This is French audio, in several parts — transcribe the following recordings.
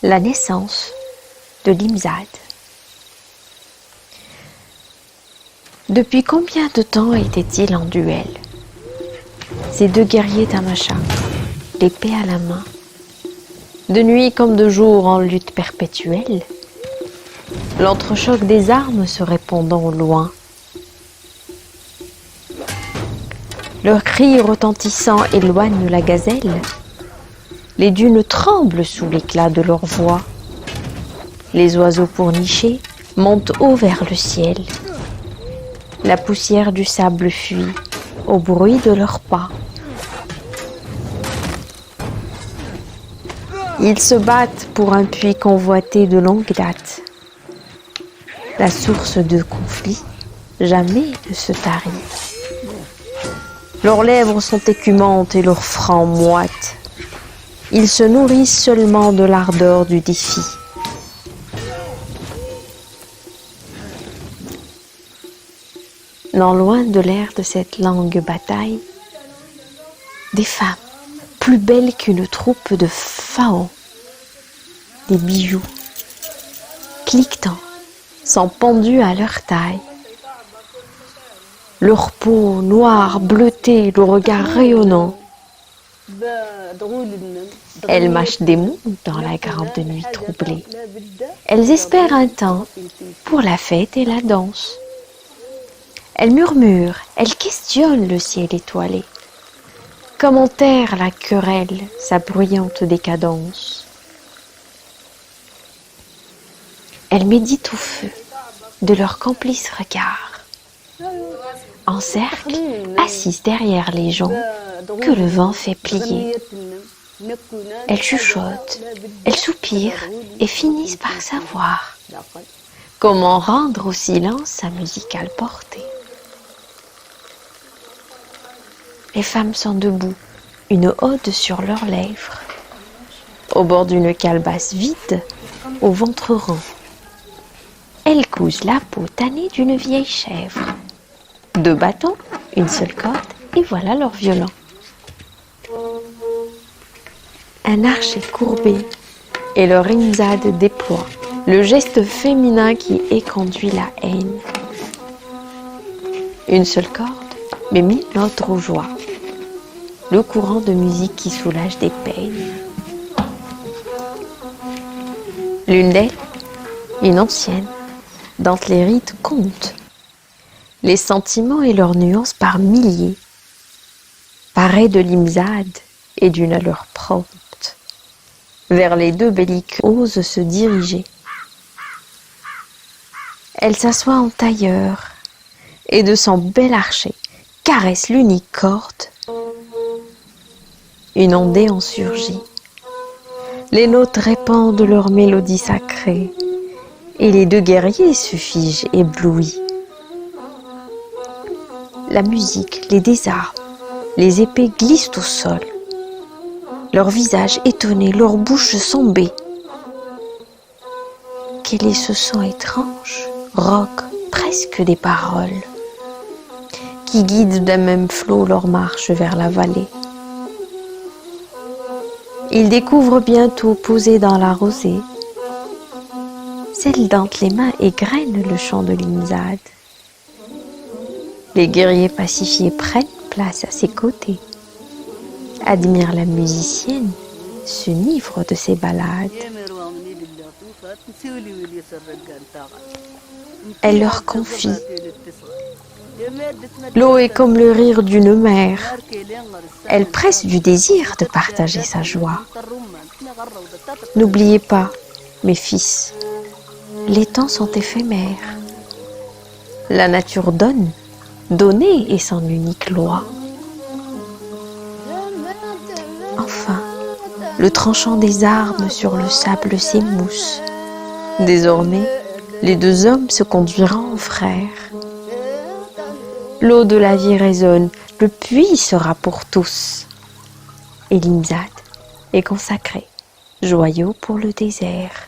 La naissance de Limzad. Depuis combien de temps étaient-ils en duel? Ces deux guerriers tamacha, l'épée à la main, de nuit comme de jour en lutte perpétuelle, l'entrechoc des armes se répandant au loin. Leurs cris retentissants éloignent la gazelle. Les dunes tremblent sous l'éclat de leur voix. Les oiseaux pournichés montent haut vers le ciel. La poussière du sable fuit au bruit de leurs pas. Ils se battent pour un puits convoité de longue date. La source de conflit jamais ne se tarit. Leurs lèvres sont écumantes et leurs francs moites. Ils se nourrissent seulement de l'ardeur du défi. Non loin de l'air de cette longue bataille, des femmes plus belles qu'une troupe de pharaons, des bijoux cliquetants sont pendus à leur taille. Leur peau noire, bleutée, le regard rayonnant. Elles mâchent des mots dans la grande nuit troublée. Elles espèrent un temps pour la fête et la danse. Elles murmurent, elles questionnent le ciel étoilé. Comment taire la querelle, sa bruyante décadence? Elles méditent au feu de leurs complices regards. En cercle, assises derrière les gens que le vent fait plier. Elles chuchotent, elles soupirent et finissent par savoir comment rendre au silence sa musicale portée. Les femmes sont debout, une ode sur leurs lèvres, au bord d'une calebasse vide, au ventre rond. Elles cousent la peau tannée d'une vieille chèvre. 2 bâtons, une seule corde, et voilà leur violon. Un archer courbé et leur Limzad déploie le geste féminin qui éconduit la haine. Une seule corde, mais 1000 notes aux joies. Le courant de musique qui soulage des peines. L'une d'elles, une ancienne, dont les rites comptent. Les sentiments et leurs nuances par milliers, parées de Limzad et d'une allure prompte, vers les 2 belliques osent se diriger. Elle s'assoit en tailleur et de son bel archer caresse l'unique corde. Une ondée en surgit. Les notes répandent leur mélodie sacrée et les 2 guerriers se figent éblouis. La musique les désarme, les épées glissent au sol. Leurs visages étonnés, leurs bouches sont baies. Quel est ce son étrange, rauque, presque des paroles, qui guide d'un même flot leur marche vers la vallée. Ils découvrent bientôt, posés dans la rosée, celle dont les mains égrènent le chant de Limzad. Les guerriers pacifiés prennent place à ses côtés, admirent la musicienne, s'enivrent de ses ballades. Elle leur confie. L'eau est comme le rire d'une mère. Elle presse du désir de partager sa joie. N'oubliez pas, mes fils, les temps sont éphémères. La nature donne, donner est son unique loi. Enfin, le tranchant des armes sur le sable s'émousse. Désormais, les 2 hommes se conduiront en frères. L'eau de la vie résonne, le puits sera pour tous. Et Limzad est consacré, joyau pour le désert.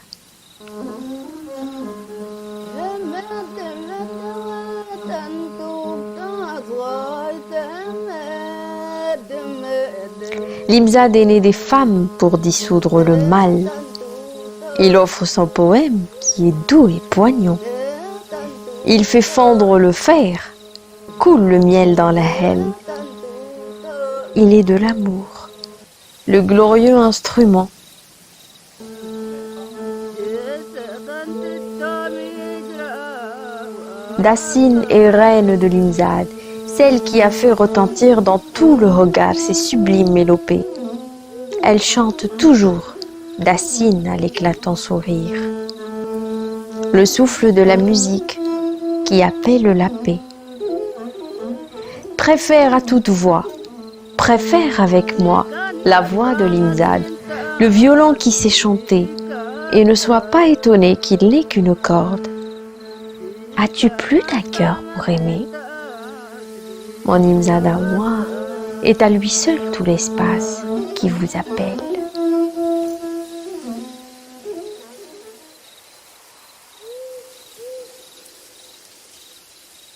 Limzad est né des femmes pour dissoudre le mal. Il offre son poème qui est doux et poignant. Il fait fondre le fer, coule le miel dans la hêle. Il est de l'amour, le glorieux instrument. Dassine est reine de l'Imzad, celle qui a fait retentir dans tout le regard ses sublimes mélopées. Elle chante toujours, Dassine à l'éclatant sourire. Le souffle de la musique qui appelle la paix. Préfère à toute voix, préfère avec moi la voix de l'Imzad, le violon qui sait chanter, et ne sois pas étonné qu'il n'est qu'une corde. As-tu plus d'un cœur pour aimer? Mon Imzad à moi est à lui seul tout l'espace qui vous appelle.